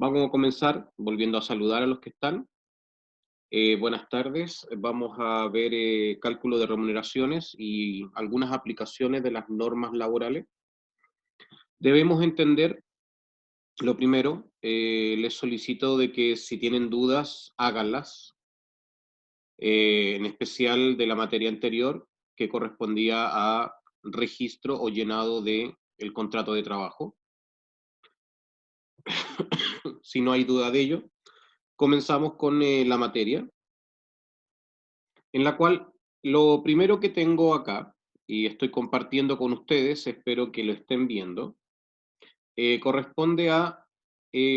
Vamos a comenzar volviendo a saludar a los que están. Buenas tardes. Vamos a ver cálculo de remuneraciones y algunas aplicaciones de las normas laborales. Debemos entender, lo primero, les solicito de que si tienen dudas, háganlas, en especial de la materia anterior que correspondía a registro o llenado de el contrato de trabajo. Si no hay duda de ello, comenzamos con la materia, en la cual lo primero que tengo acá, y estoy compartiendo con ustedes, espero que lo estén viendo, corresponde a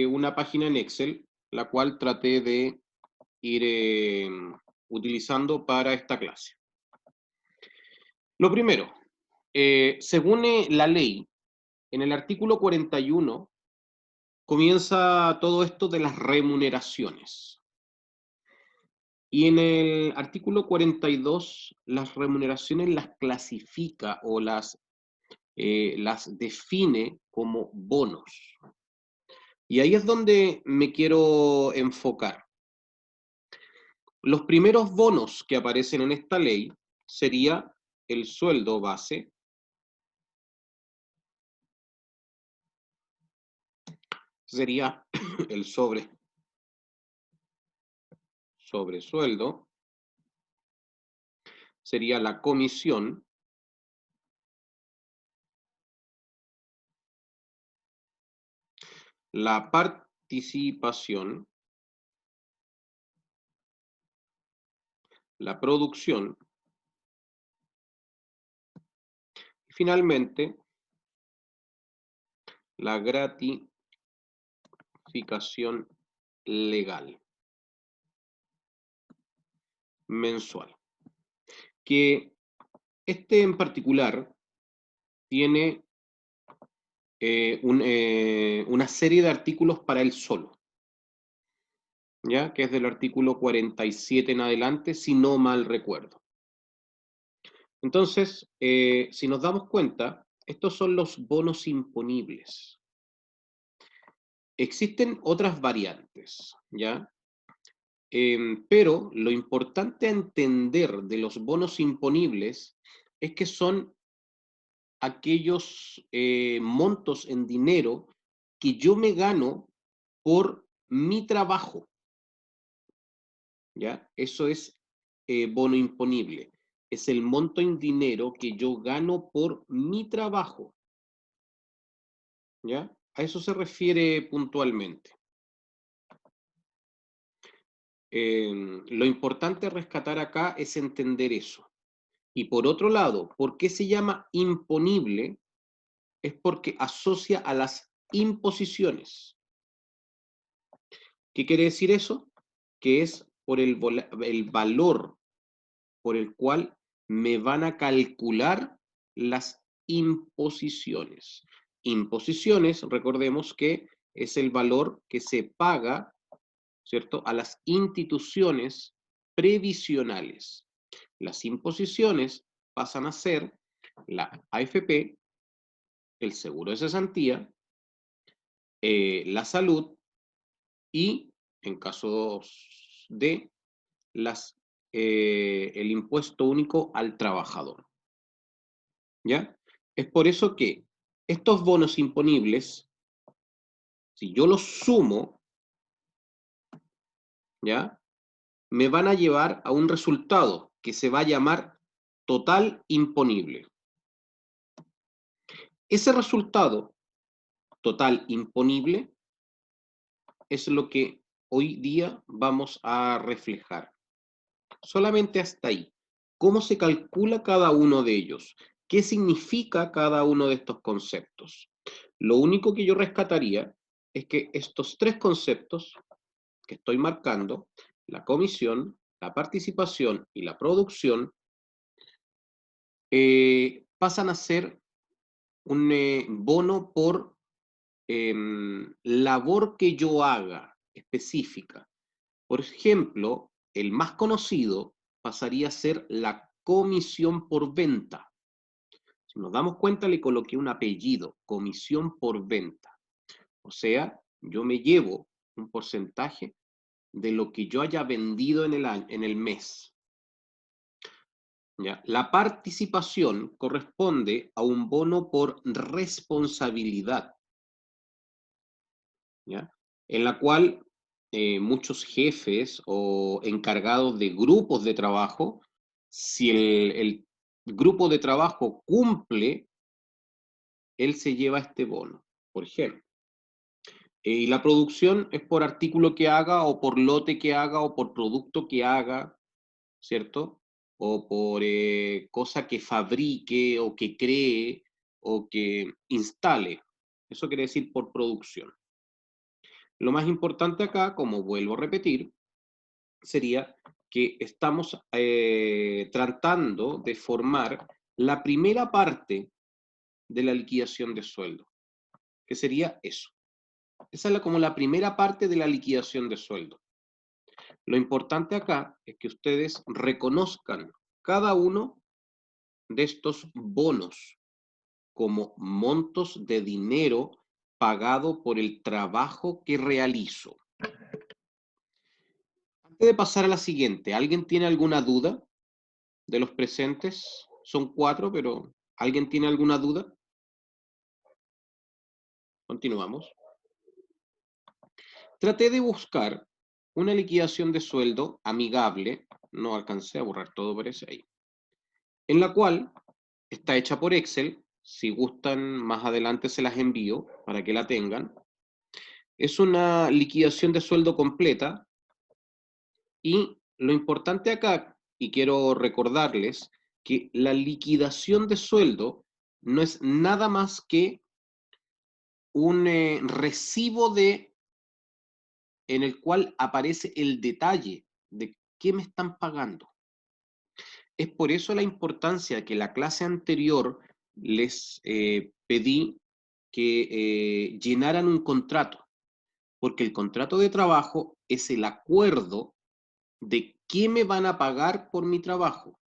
una página en Excel, la cual traté de ir utilizando para esta clase. Lo primero, según la ley, en el artículo 41 comienza todo esto de las remuneraciones. Y en el artículo 42, las remuneraciones las clasifica o las define como bonos. Y ahí es donde me quiero enfocar. Los primeros bonos que aparecen en esta ley sería el sueldo base, sería el sobresueldo, sería la comisión, la participación, la producción, y finalmente la gratificación legal mensual. Que este en particular tiene una serie de artículos para él solo, ¿ya? Que es del artículo 47 en adelante, si no mal recuerdo. Entonces, si nos damos cuenta, estos son los bonos imponibles. Existen otras variantes, ¿ya? Pero lo importante a entender de los bonos imponibles es que son aquellos montos en dinero que yo me gano por mi trabajo, ¿ya? Eso es bono imponible. Es el monto en dinero que yo gano por mi trabajo, ¿ya? A eso se refiere puntualmente. Lo importante a rescatar acá es entender eso. Y por otro lado, ¿por qué se llama imponible? Es porque asocia a las imposiciones. ¿Qué quiere decir eso? Que es por el valor por el cual me van a calcular las imposiciones. Imposiciones, recordemos que es el valor que se paga, ¿cierto?, a las instituciones previsionales. Las imposiciones pasan a ser la AFP, el seguro de cesantía, la salud y, en caso de el impuesto único al trabajador, ¿ya? Es por eso que estos bonos imponibles, si yo los sumo, ¿ya? Me van a llevar a un resultado que se va a llamar total imponible. Ese resultado total imponible es lo que hoy día vamos a reflejar. Solamente hasta ahí. ¿Cómo se calcula cada uno de ellos? ¿Qué significa cada uno de estos conceptos? Lo único que yo rescataría es que estos tres conceptos que estoy marcando, la comisión, la participación y la producción, pasan a ser un bono por labor que yo haga específica. Por ejemplo, el más conocido pasaría a ser la comisión por venta. Si nos damos cuenta, le coloqué un apellido, comisión por venta. O sea, yo me llevo un porcentaje de lo que yo haya vendido en el año, en el mes. ¿Ya? La participación corresponde a un bono por responsabilidad, ¿ya? En la cual muchos jefes o encargados de grupos de trabajo, si el grupo de trabajo cumple, él se lleva este bono, por ejemplo. Y la producción es por artículo que haga, o por lote que haga, o por producto que haga, ¿cierto? O por cosa que fabrique, o que cree, o que instale. Eso quiere decir por producción. Lo más importante acá, como vuelvo a repetir, sería que estamos tratando de formar la primera parte de la liquidación de sueldo, que sería eso. Esa es como la primera parte de la liquidación de sueldo. Lo importante acá es que ustedes reconozcan cada uno de estos bonos como montos de dinero pagado por el trabajo que realizo. Antes de pasar a la siguiente, ¿alguien tiene alguna duda de los presentes? Son 4, pero ¿alguien tiene alguna duda? Continuamos. Traté de buscar una liquidación de sueldo amigable, no alcancé a borrar todo, parece ahí, en la cual está hecha por Excel. Si gustan, más adelante se las envío para que la tengan. Es una liquidación de sueldo completa y lo importante acá, y quiero recordarles, que la liquidación de sueldo no es nada más que un recibo en el cual aparece el detalle de qué me están pagando. Es por eso la importancia que la clase anterior les pedí que llenaran un contrato, porque el contrato de trabajo es el acuerdo de qué me van a pagar por mi trabajo.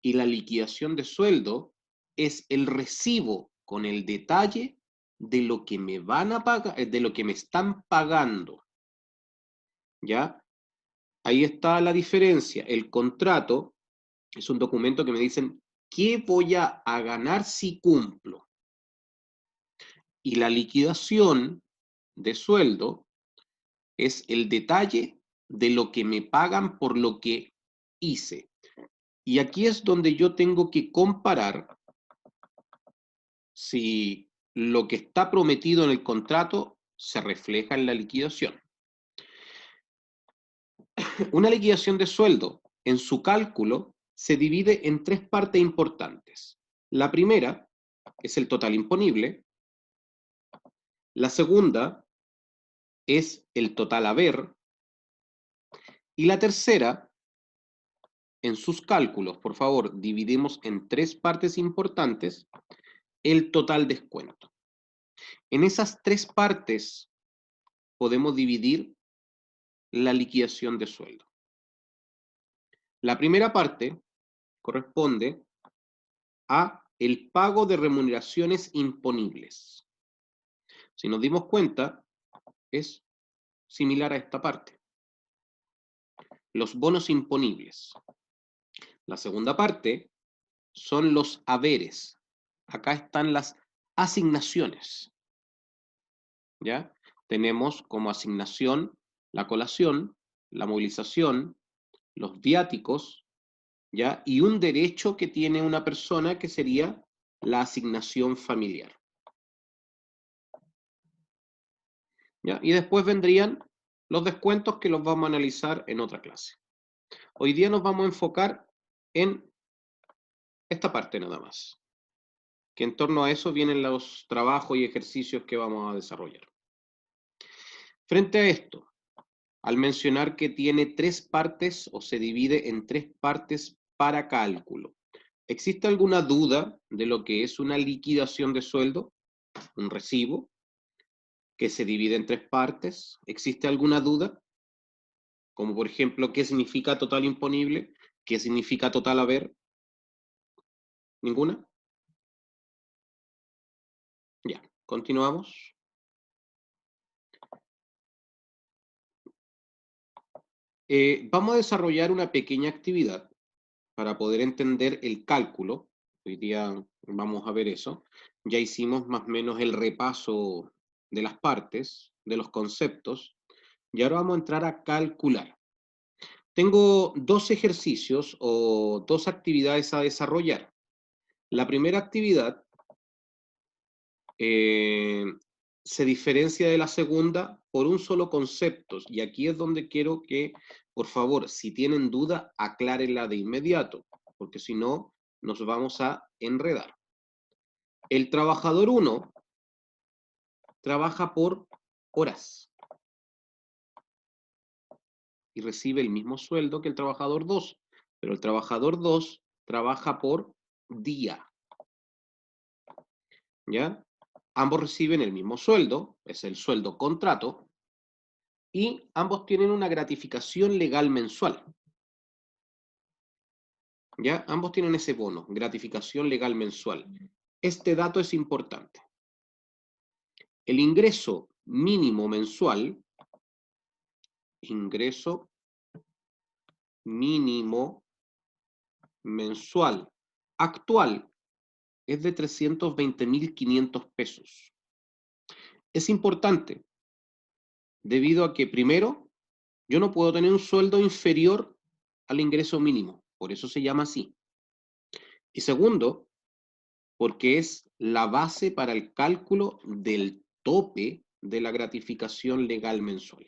Y la liquidación de sueldo es el recibo con el detalle de lo que me van a pagar, de lo que me están pagando. ¿Ya? Ahí está la diferencia. El contrato es un documento que me dicen qué voy a ganar si cumplo. Y la liquidación de sueldo es el detalle de lo que me pagan por lo que hice. Y aquí es donde yo tengo que comparar si lo que está prometido en el contrato se refleja en la liquidación. Una liquidación de sueldo, en su cálculo, se divide en 3 partes importantes. La primera es el total imponible. La segunda es el total haber. Y la tercera, en sus cálculos, por favor, dividimos en 3 partes importantes el total descuento. En esas 3 partes podemos dividir la liquidación de sueldo. La primera parte corresponde a el pago de remuneraciones imponibles. Si nos dimos cuenta, es similar a esta parte. Los bonos imponibles. La segunda parte son los haberes. Acá están las asignaciones. ¿Ya? Tenemos como asignación la colación, la movilización, los viáticos, ¿ya? Y un derecho que tiene una persona que sería la asignación familiar. ¿Ya? Y después vendrían los descuentos que los vamos a analizar en otra clase. Hoy día nos vamos a enfocar en esta parte nada más, que en torno a eso vienen los trabajos y ejercicios que vamos a desarrollar. Frente a esto, al mencionar que tiene 3 partes o se divide en 3 partes para cálculo, ¿existe alguna duda de lo que es una liquidación de sueldo, un recibo, que se divide en 3 partes? ¿Existe alguna duda? Como por ejemplo, ¿qué significa total imponible? ¿Qué significa total haber? ¿Ninguna? Ya, continuamos. Vamos a desarrollar una pequeña actividad para poder entender el cálculo. Hoy día vamos a ver eso. Ya hicimos más o menos el repaso de las partes, de los conceptos, y ahora vamos a entrar a calcular. Tengo dos ejercicios o dos actividades a desarrollar. La primera actividad se diferencia de la segunda por un solo concepto, y aquí es donde quiero que, por favor, si tienen duda, aclárenla de inmediato, porque si no, nos vamos a enredar. El trabajador 1 trabaja por horas y recibe el mismo sueldo que el trabajador 2, pero el trabajador 2 trabaja por día, ¿ya? Ambos reciben el mismo sueldo, es el sueldo contrato, y ambos tienen una gratificación legal mensual. ¿Ya? Ambos tienen ese bono, gratificación legal mensual. Este dato es importante. El ingreso mínimo mensual, ingreso mínimo mensual actual es de 320.500 pesos. Es importante debido a que, primero, yo no puedo tener un sueldo inferior al ingreso mínimo, por eso se llama así. Y segundo, porque es la base para el cálculo del tope de la gratificación legal mensual.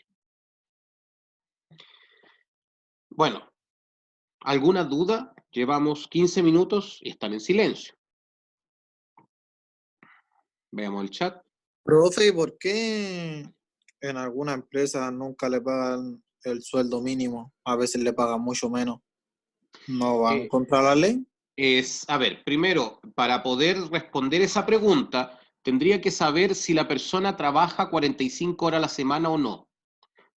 Bueno, ¿alguna duda? Llevamos 15 minutos y están en silencio. Veamos el chat. Profe, ¿y por qué en alguna empresa nunca le pagan el sueldo mínimo? A veces le pagan mucho menos. ¿No van contra la ley? A ver, primero, para poder responder esa pregunta, tendría que saber si la persona trabaja 45 horas a la semana o no.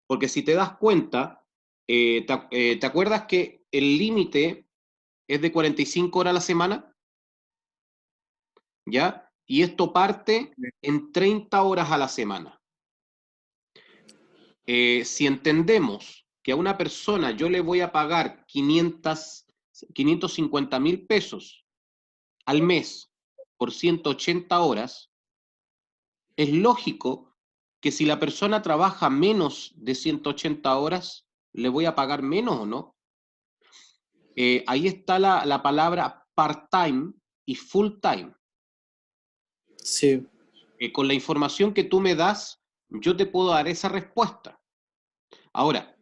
Porque si te das cuenta, ¿te acuerdas que el límite es de 45 horas a la semana? ¿Ya? Y esto parte en 30 horas a la semana. Si entendemos que a una persona yo le voy a pagar 550.000 pesos al mes por 180 horas, es lógico que si la persona trabaja menos de 180 horas, le voy a pagar menos o no. Ahí está la palabra part-time y full-time. Sí. Con la información que tú me das, yo te puedo dar esa respuesta. Ahora,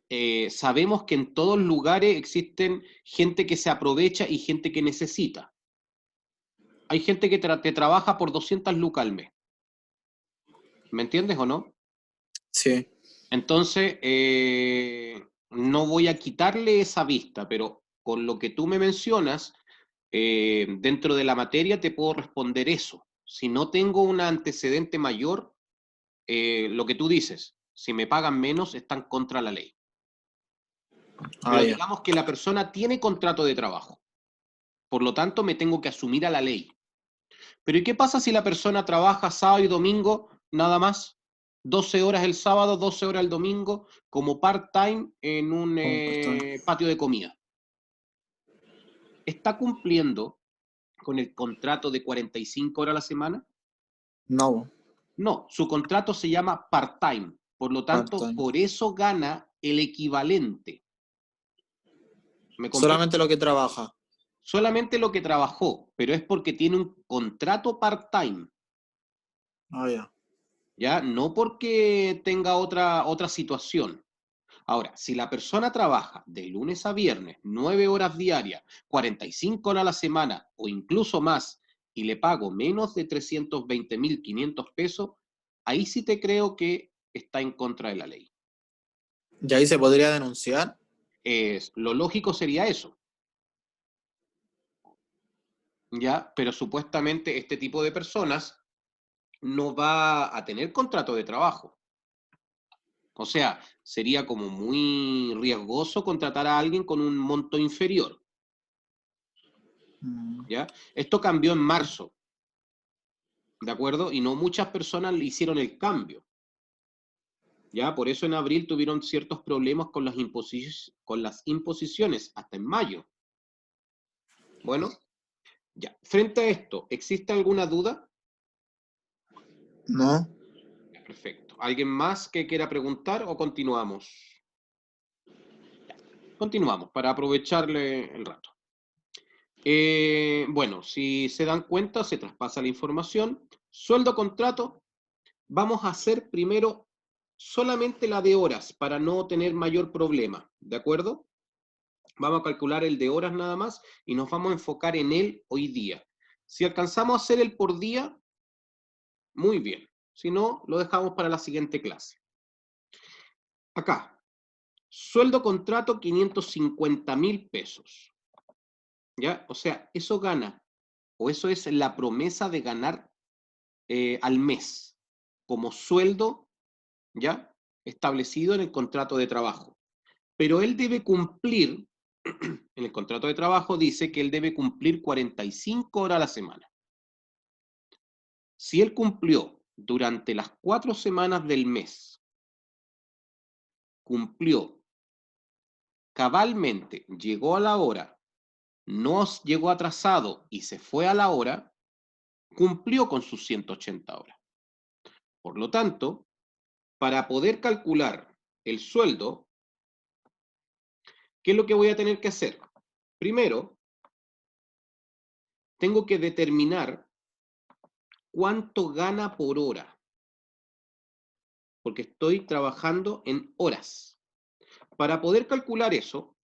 sabemos que en todos lugares existen gente que se aprovecha y gente que necesita. Hay gente que te trabaja por 200 lucas al mes. ¿Me entiendes o no? Sí. Entonces, no voy a quitarle esa vista, pero con lo que tú me mencionas, dentro de la materia te puedo responder eso. Si no tengo un antecedente mayor, lo que tú dices, si me pagan menos, están contra la ley. Pero Ya. digamos que la persona tiene contrato de trabajo. Por lo tanto, me tengo que asumir a la ley. Pero ¿y qué pasa si la persona trabaja sábado y domingo nada más? 12 horas el sábado, 12 horas el domingo, como part-time en un patio de comida. ¿Está cumpliendo con el contrato de 45 horas a la semana? No, No, su contrato se llama part-time. Por lo tanto, part-time. por eso gana el equivalente. ¿Me comprende? Solamente lo que trabaja. Solamente lo que trabajó, pero es porque tiene un contrato part-time. Ya. ¿Ya? No porque tenga otra situación. Ahora, si la persona trabaja de lunes a viernes, 9 horas diarias, 45 horas a la semana o incluso más, y le pago menos de 320.500 pesos, ahí sí te creo que está en contra de la ley. ¿Y ahí se podría denunciar? Lo lógico sería eso, ¿ya? Pero supuestamente este tipo de personas no va a tener contrato de trabajo. O sea, sería como muy riesgoso contratar a alguien con un monto inferior, ¿ya? Esto cambió en marzo, ¿de acuerdo? Y no muchas personas le hicieron el cambio. ¿Ya? Por eso en abril tuvieron ciertos problemas con las imposiciones, hasta en mayo. Bueno, ya. Frente a esto, ¿existe alguna duda? No, Perfecto. ¿Alguien más que quiera preguntar o continuamos? Continuamos para aprovecharle el rato. Bueno, si se dan cuenta, se traspasa la información. Sueldo contrato, vamos a hacer primero solamente la de horas para no tener mayor problema, ¿de acuerdo? Vamos a calcular el de horas nada más y nos vamos a enfocar en él hoy día. Si alcanzamos a hacer el por día, muy bien. Si no, lo dejamos para la siguiente clase. Acá, sueldo contrato 550.000 pesos. ¿Ya? O sea, eso gana, o eso es la promesa de ganar al mes como sueldo, ¿ya? Establecido en el contrato de trabajo. Pero él debe cumplir, en el contrato de trabajo dice que él debe cumplir 45 horas a la semana. Si él cumplió durante las 4 semanas del mes, cumplió cabalmente, llegó a la hora, no llegó atrasado y se fue a la hora, cumplió con sus 180 horas. Por lo tanto, para poder calcular el sueldo, ¿qué es lo que voy a tener que hacer? Primero, tengo que determinar cuánto gana por hora, porque estoy trabajando en horas. Para poder calcular eso,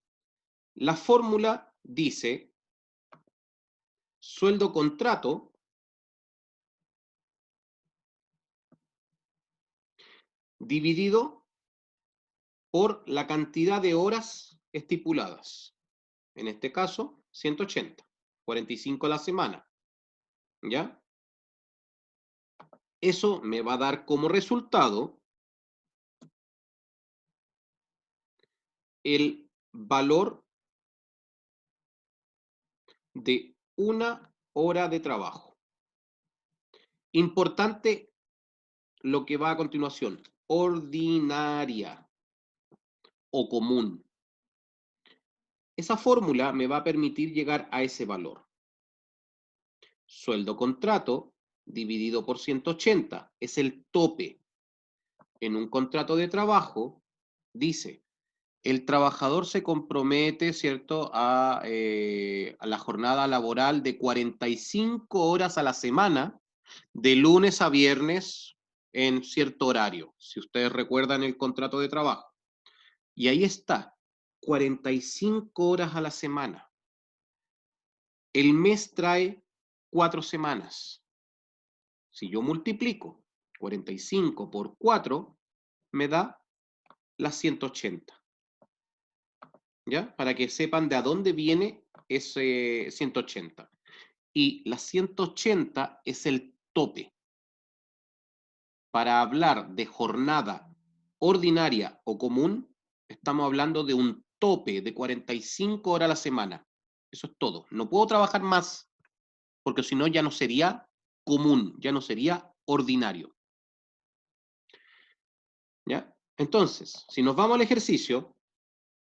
la fórmula dice sueldo contrato dividido por la cantidad de horas estipuladas. En este caso, 180, 45 a la semana. ¿Ya? Eso me va a dar como resultado el valor de una hora de trabajo. Importante lo que va a continuación, ordinaria o común. Esa fórmula me va a permitir llegar a ese valor. Sueldo contrato dividido por 180 es el tope. En un contrato de trabajo dice, el trabajador se compromete, ¿cierto?, a la jornada laboral de 45 horas a la semana, de lunes a viernes, en cierto horario, si ustedes recuerdan el contrato de trabajo. Y ahí está, 45 horas a la semana. El mes trae 4 semanas. Si yo multiplico 45 por 4, me da las 180. ¿Ya? Para que sepan de a dónde viene ese 180. Y la 180 es el tope. Para hablar de jornada ordinaria o común, estamos hablando de un tope de 45 horas a la semana. Eso es todo. No puedo trabajar más, porque si no ya no sería común, ya no sería ordinario. ¿Ya? Entonces, si nos vamos al ejercicio,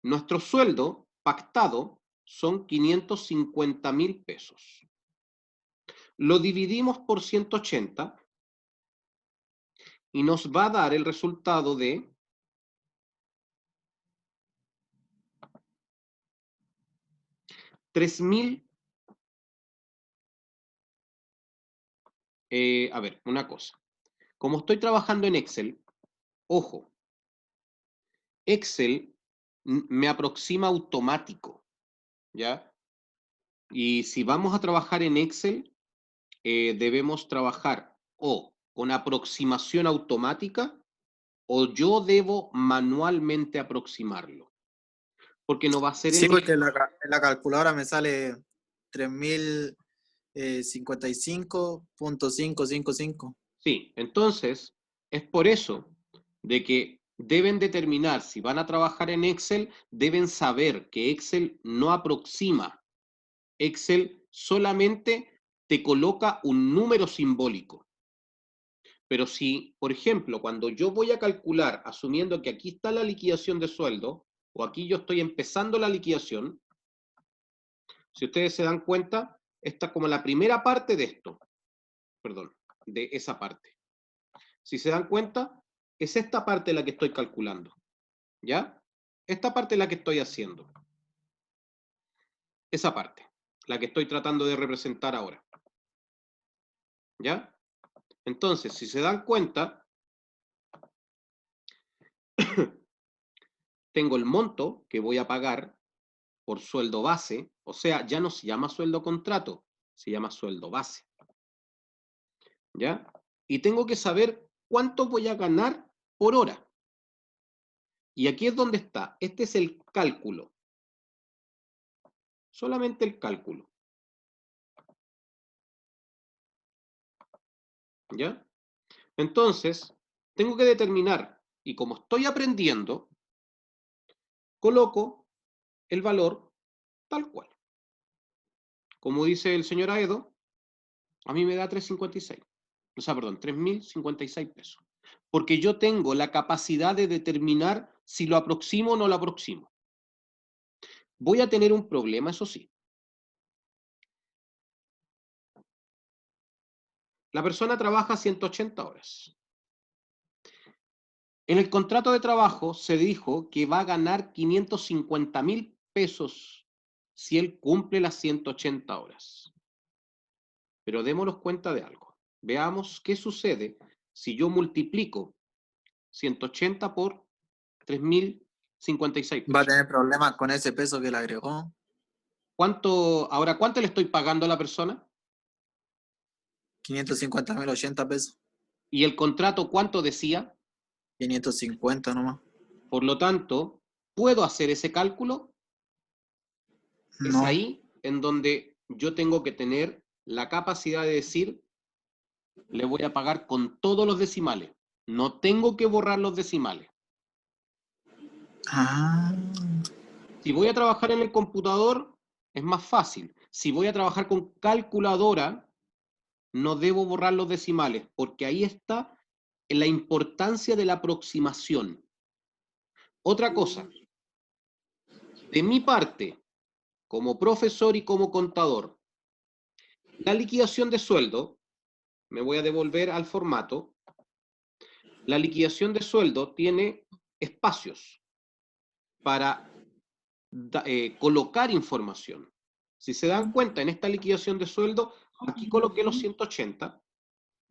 nuestro sueldo pactado son 550.000 pesos. Lo dividimos por 180 y nos va a dar el resultado de 3.000. A ver, una cosa. Como estoy trabajando en Excel, ojo, Excel me aproxima automático, ¿ya? Y si vamos a trabajar en Excel, debemos trabajar o con aproximación automática o yo debo manualmente aproximarlo. Porque no va a ser el sí, mismo. porque en la calculadora me sale 3055.555. Sí, entonces es por eso de que deben determinar si van a trabajar en Excel, deben saber que Excel no aproxima. Excel solamente te coloca un número simbólico. Pero si, por ejemplo, cuando yo voy a calcular, asumiendo que aquí está la liquidación de sueldo, o aquí yo estoy empezando la liquidación, si ustedes se dan cuenta, esta es como la primera parte de esto, perdón, de esa parte. Si se dan cuenta, es esta parte la que estoy calculando, ¿ya? Esta parte es la que estoy haciendo. Esa parte, la que estoy tratando de representar ahora, ¿ya? Entonces, si se dan cuenta, tengo el monto que voy a pagar por sueldo base, o sea, ya no se llama sueldo contrato, se llama sueldo base, ¿ya? Y tengo que saber cuánto voy a ganar por hora. Y aquí es donde está, este es el cálculo, solamente el cálculo, ¿ya? Entonces, tengo que determinar, y como estoy aprendiendo, coloco el valor tal cual. Como dice el señor Aedo, a mí me da 356. O sea, perdón, 3.056 pesos. Porque yo tengo la capacidad de determinar si lo aproximo o no lo aproximo. Voy a tener un problema, eso sí. La persona trabaja 180 horas. En el contrato de trabajo se dijo que va a ganar 550.000 pesos si él cumple las 180 horas. Pero démonos cuenta de algo. Veamos qué sucede si yo multiplico 180 por 3.056 Va a pesos. tener problemas con ese peso que le agregó. ¿Cuánto le estoy pagando a la persona? 550.080 pesos. ¿Y el contrato cuánto decía? 550 nomás. Por lo tanto, ¿puedo hacer ese cálculo? Es No. ahí en donde yo tengo que tener la capacidad de decir, le voy a pagar con todos los decimales. No tengo que borrar los decimales. Ah. Si voy a trabajar en el computador, es más fácil. Si voy a trabajar con calculadora, no debo borrar los decimales, porque ahí está la importancia de la aproximación. Otra cosa, de mi parte, como profesor y como contador, la liquidación de sueldo, me voy a devolver al formato, la liquidación de sueldo tiene espacios para colocar información. Si se dan cuenta, en esta liquidación de sueldo, aquí coloqué los 180,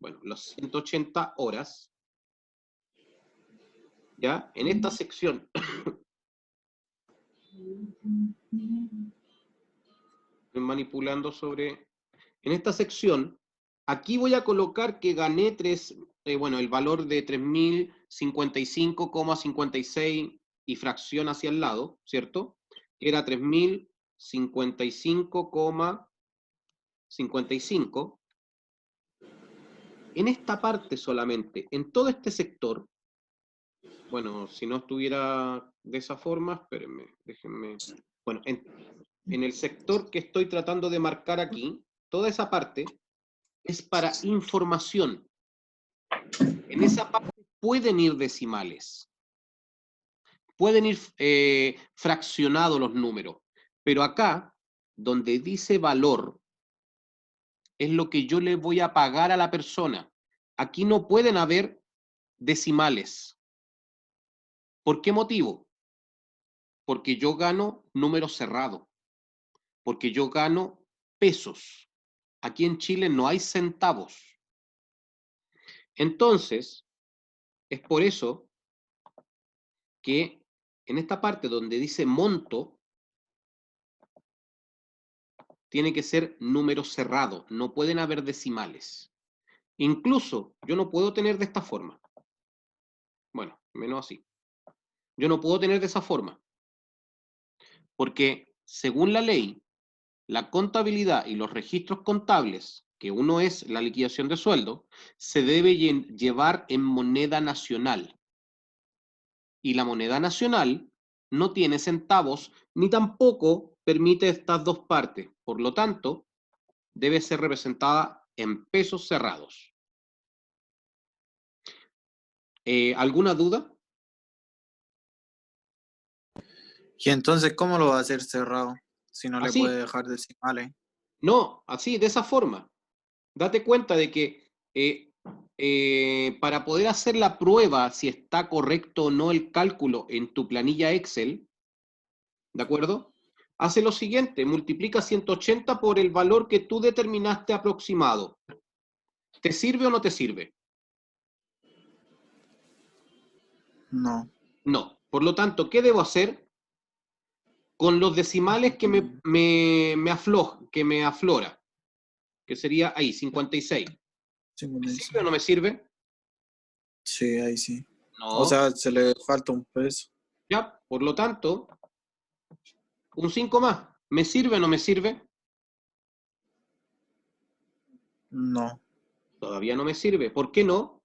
bueno, las 180 horas, ¿ya? En esta sección, manipulando sobre, en esta sección, aquí voy a colocar que gané bueno, el valor de 3.055,56 y fracción hacia el lado, ¿cierto? Que era 3.055,55. En esta parte solamente, en todo este sector, bueno, si no estuviera de esa forma, espérenme, déjenme, bueno, en el sector que estoy tratando de marcar aquí, toda esa parte es para información. En esa parte pueden ir decimales, pueden ir fraccionados los números, pero acá, donde dice valor, es lo que yo le voy a pagar a la persona. Aquí no pueden haber decimales. ¿Por qué motivo? Porque yo gano número cerrado, porque yo gano pesos. Aquí en Chile no hay centavos. Entonces, es por eso que en esta parte donde dice monto, tiene que ser número cerrado, no pueden haber decimales. Incluso yo no puedo tener de esta forma. Bueno, menos así. Yo no puedo tener de esa forma. Porque según la ley, la contabilidad y los registros contables, que uno es la liquidación de sueldo, se debe llevar en moneda nacional. Y la moneda nacional no tiene centavos ni tampoco permite estas dos partes. Por lo tanto, debe ser representada en pesos cerrados. ¿Alguna duda? Y entonces, ¿cómo lo va a hacer cerrado? Si no le puede Así, dejar decimales. no, así, de esa forma. Date cuenta de que para poder hacer la prueba si está correcto o no el cálculo en tu planilla Excel, ¿de acuerdo? Hace lo siguiente, multiplica 180 por el valor que tú determinaste aproximado. ¿Te sirve o no te sirve? No. No. Por lo tanto, ¿qué debo hacer? Con los decimales que que me aflora, que sería ahí, 56. ¿Me sirve o 56. no me sirve? Sí, ahí sí. O No. sea, se le falta un peso. Ya, por lo tanto, un 5 más. ¿Me sirve o no me sirve? No. Todavía no me sirve. ¿Por qué no?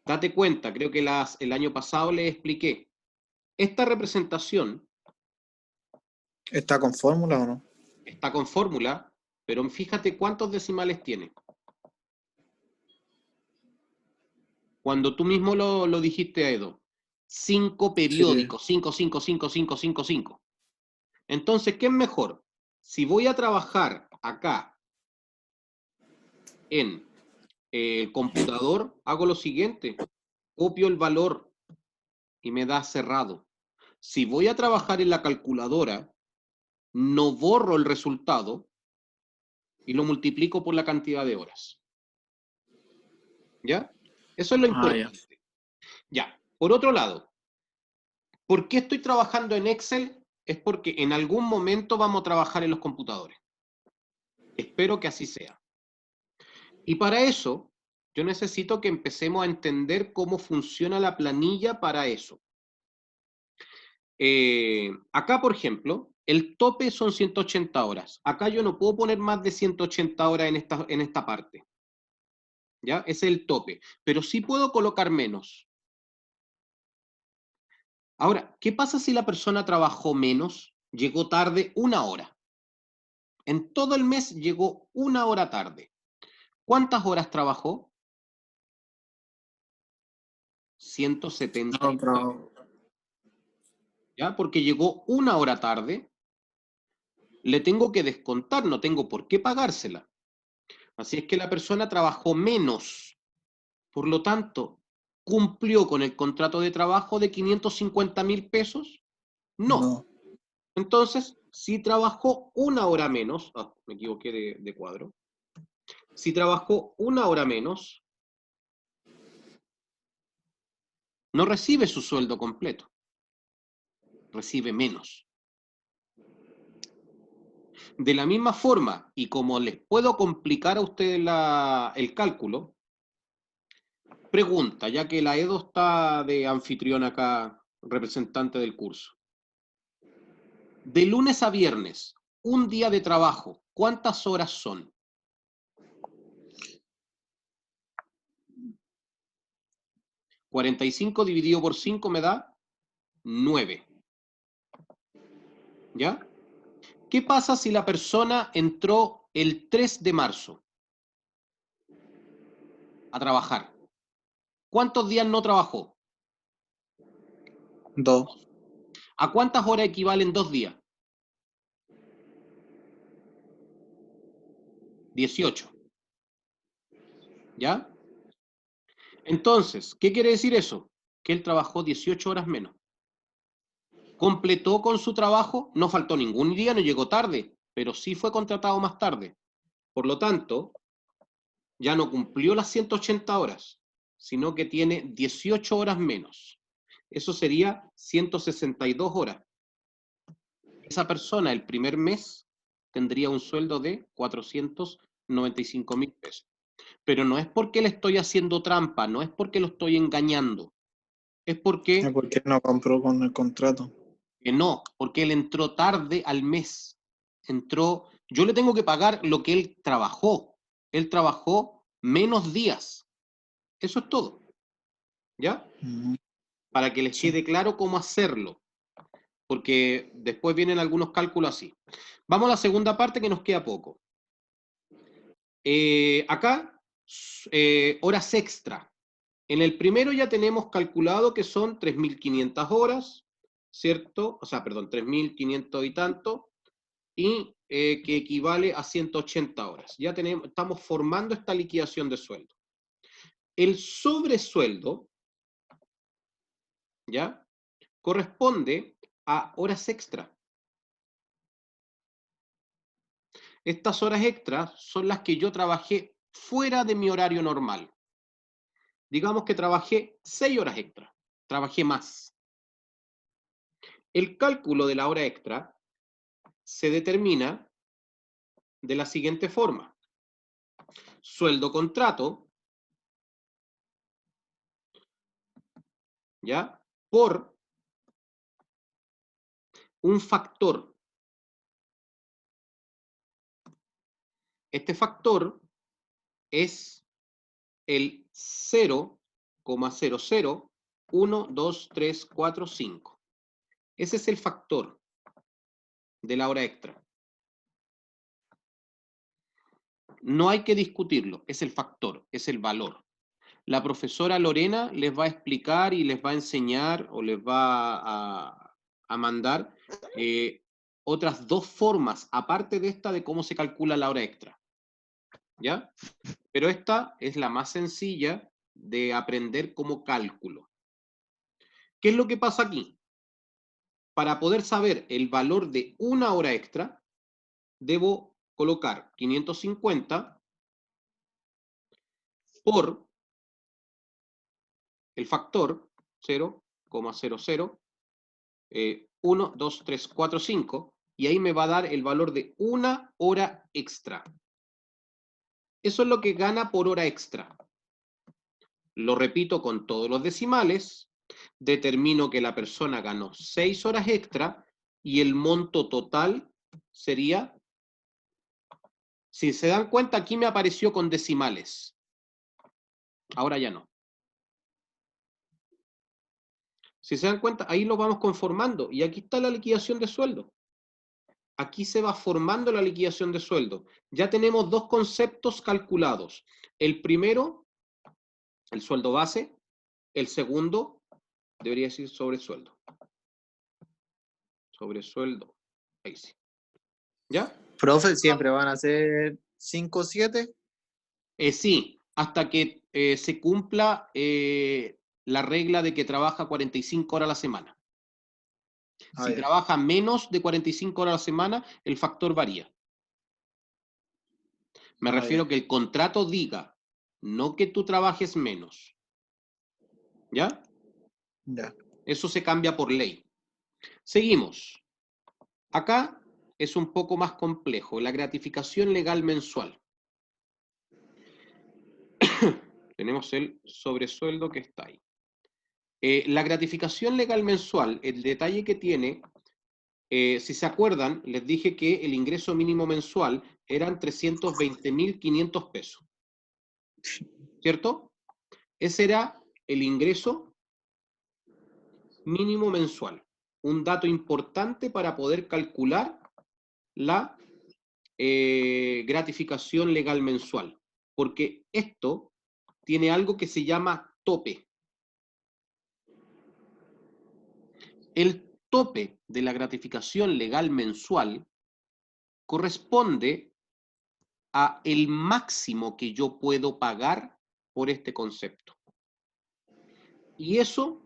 Date cuenta, creo que el año pasado les expliqué. Esta representación ¿Está con fórmula o no? está con fórmula, pero fíjate cuántos decimales tiene. Cuando tú mismo lo dijiste, Edo. 5 Sí. periódicos, 5, 5, 5, 5, 5, 5. Entonces, ¿qué es mejor? Si voy a trabajar acá en el computador, hago lo siguiente. Copio el valor y me da cerrado. Si voy a trabajar en la calculadora, no borro el resultado y lo multiplico por la cantidad de horas. ¿Ya? Eso es lo Ah, ya. importante. Ya. Por otro lado, ¿por qué estoy trabajando en Excel? Es porque en algún momento vamos a trabajar en los computadores. Espero que así sea. Y para eso, yo necesito que empecemos a entender cómo funciona la planilla para eso. Acá, por ejemplo, el tope son 180 horas. Acá yo no puedo poner más de 180 horas en esta parte. ¿Ya? Ese es el tope. Pero sí puedo colocar menos. Ahora, ¿qué pasa si la persona trabajó menos? Llegó tarde 1 hora. En todo el mes llegó 1 hora tarde. ¿Cuántas horas trabajó? No, 179. pero ¿Ya? Porque llegó 1 hora tarde, le tengo que descontar, no tengo por qué pagársela. Así es que la persona trabajó menos. Por lo tanto, ¿cumplió con el contrato de trabajo de 550.000 pesos? No. no. Entonces, si trabajó 1 hora menos, me equivoqué de cuadro, si trabajó 1 hora menos, no recibe su sueldo completo, recibe menos. De la misma forma, y como les puedo complicar a ustedes el cálculo, pregunta, ya que la Edo está de anfitrión acá, representante del curso. De lunes a viernes, un día de trabajo, ¿cuántas horas son? 45 dividido por 5 me da 9. ¿Ya? ¿Qué pasa si la persona entró el 3 de marzo a trabajar? ¿Cuántos días no trabajó? 2. ¿A cuántas horas equivalen 2 días? 18. ¿Ya? Entonces, ¿qué quiere decir eso? Que él trabajó 18 horas menos. Completó con su trabajo, no faltó ningún día, no llegó tarde, pero sí fue contratado más tarde. Por lo tanto, ya no cumplió las 180 horas, sino que tiene 18 horas menos. Eso sería 162 horas. Esa persona el primer mes tendría un sueldo de 495.000 pesos. Pero no es porque le estoy haciendo trampa, no es porque lo estoy engañando, es porque ¿Por qué no compró con el contrato? no, porque él entró tarde al mes. Entró, yo le tengo que pagar lo que él trabajó. Él trabajó menos días. Eso es todo, ¿ya? Mm, Para que les sí. quede claro cómo hacerlo, porque después vienen algunos cálculos así. Vamos a la segunda parte que nos queda poco. Acá, horas extra. En el primero ya tenemos calculado que son 3.500 horas, ¿cierto? O sea, perdón, 3.500 y tanto, y que equivale a 180 horas. Ya estamos formando esta liquidación de sueldo. El sobresueldo, ¿ya? Corresponde a horas extra. Estas horas extras son las que yo trabajé fuera de mi horario normal. Digamos que trabajé 6 horas extra, trabajé más. El cálculo de la hora extra se determina de la siguiente forma. Sueldo contrato, ¿ya? Por un factor. Este factor es el 0,001234,5. Ese es el factor de la hora extra. No hay que discutirlo, es el factor, es el valor. La profesora Lorena les va a explicar y les va a enseñar o les va a mandar otras 2 formas, aparte de esta, de cómo se calcula la hora extra. ¿Ya? Pero esta es la más sencilla de aprender como cálculo. ¿Qué es lo que pasa aquí? Para poder saber el valor de una hora extra, debo colocar 550 por el factor 0,001234,5 y ahí me va a dar el valor de una hora extra. Eso es lo que gana por hora extra. Lo repito con todos los decimales, determino que la persona ganó 6 horas extra y el monto total sería, si se dan cuenta, aquí me apareció con decimales. Ahora ya no. Si se dan cuenta, ahí lo vamos conformando y aquí está la liquidación de sueldo. Aquí se va formando la liquidación de sueldo. Ya tenemos 2 conceptos calculados. El primero, el sueldo base. El segundo, debería decir sobresueldo. Sobresueldo. Ahí sí. ¿Ya? Profe, ¿siempre van a ser 5 o 7? Sí, hasta que se cumpla la regla de que trabaja 45 horas a la semana. Si trabaja menos de 45 horas a la semana, el factor varía. Me refiero que el contrato diga, no que tú trabajes menos. ¿Ya? Ya. Eso se cambia por ley. Seguimos. Acá es un poco más complejo, la gratificación legal mensual. Tenemos el sobresueldo que está ahí. La gratificación legal mensual, el detalle que tiene, si se acuerdan, les dije que el ingreso mínimo mensual eran 320.500 pesos. ¿Cierto? Ese era el ingreso mínimo mensual. Un dato importante para poder calcular la gratificación legal mensual. Porque esto tiene algo que se llama tope. El tope de la gratificación legal mensual corresponde a el máximo que yo puedo pagar por este concepto. Y eso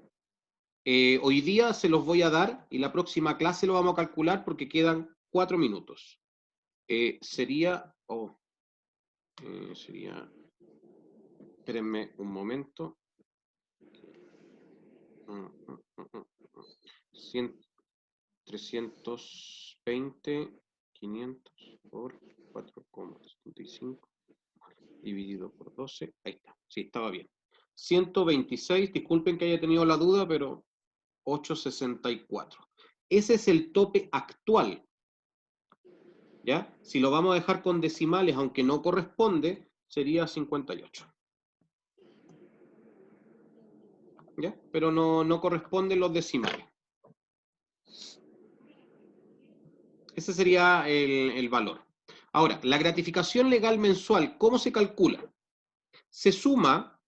hoy día se los voy a dar y la próxima clase lo vamos a calcular porque quedan 4 minutos. Sería, espérenme un momento. 320, 500 por 4,75 dividido por 12, ahí está, sí, estaba bien. 126, disculpen que haya tenido la duda, pero 8,64. Ese es el tope actual. ¿Ya? Si lo vamos a dejar con decimales, aunque no corresponde, sería 58. ¿Ya? Pero no corresponden los decimales. Ese sería el valor. Ahora, la gratificación legal mensual, ¿cómo se calcula? Se suma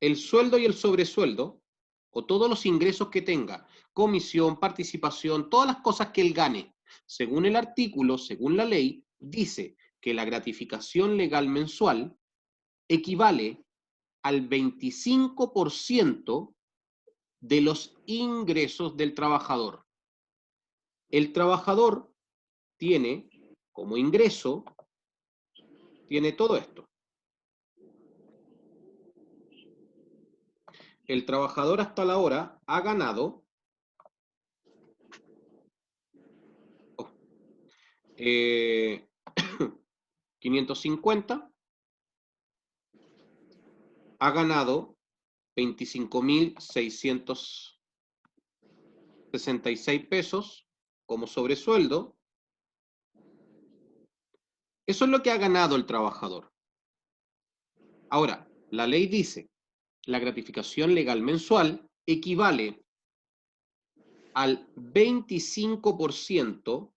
el sueldo y el sobresueldo, o todos los ingresos que tenga, comisión, participación, todas las cosas que él gane, según el artículo, según la ley, dice que la gratificación legal mensual equivale al 25% de los ingresos del trabajador. El trabajador tiene como ingreso, tiene todo esto. El trabajador hasta la hora ha ganado 550, ha ganado 25.666 pesos como sobresueldo. Eso es lo que ha ganado el trabajador. Ahora, la ley dice, la gratificación legal mensual equivale al 25%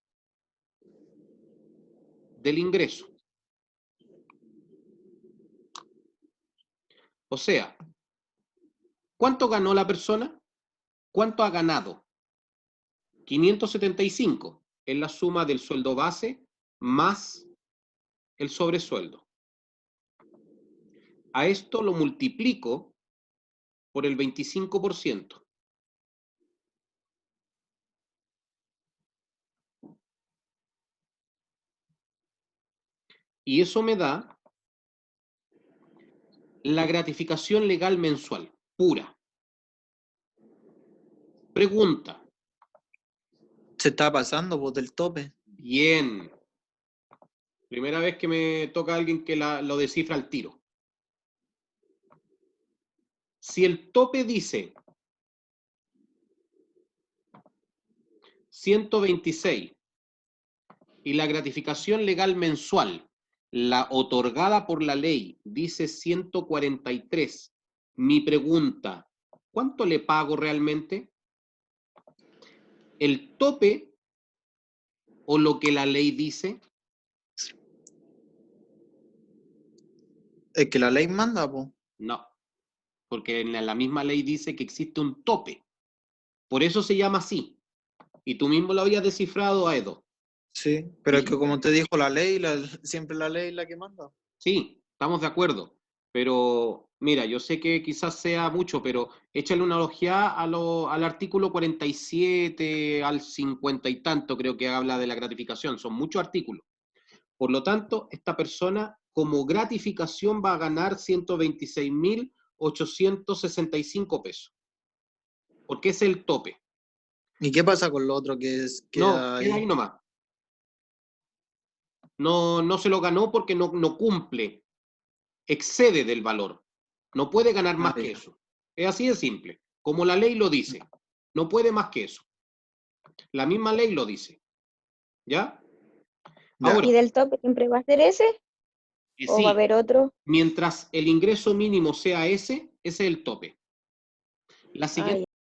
del ingreso. O sea, ¿cuánto ganó la persona? ¿Cuánto ha ganado? 575 es la suma del sueldo base más el sobresueldo. A esto lo multiplico por el 25%. Y eso me da la gratificación legal mensual, pura. Pregunta. Se está pasando por del tope. Bien. Primera vez que me toca a alguien que lo descifra al tiro. Si el tope dice 126 y la gratificación legal mensual, la otorgada por la ley, dice 143, mi pregunta, ¿cuánto le pago realmente? ¿El tope o lo que la ley dice? Es que la ley manda, pues. No, porque en la misma ley dice que existe un tope. Por eso se llama así. Y tú mismo lo habías descifrado, Aedo. Sí, pero es que como te dijo la ley, siempre la ley es la que manda. Sí, estamos de acuerdo. Pero mira, yo sé que quizás sea mucho, pero échale una ojeada al artículo 47, al 50 y tanto, creo que habla de la gratificación. Son muchos artículos. Por lo tanto, esta persona como gratificación va a ganar 126.865 pesos. Porque es el tope. ¿Y qué pasa con lo otro que es No, queda queda ahí? ahí nomás. No se lo ganó porque no cumple, excede del valor. No puede ganar Ah, más que ya. eso. Es así de simple. Como la ley lo dice. No puede más que eso. La misma ley lo dice. ¿Ya? Ya. Ahora, ¿Y del tope siempre va a ser ese o va a sí, haber otro? mientras el ingreso mínimo sea ese es el tope. La Ah, siguiente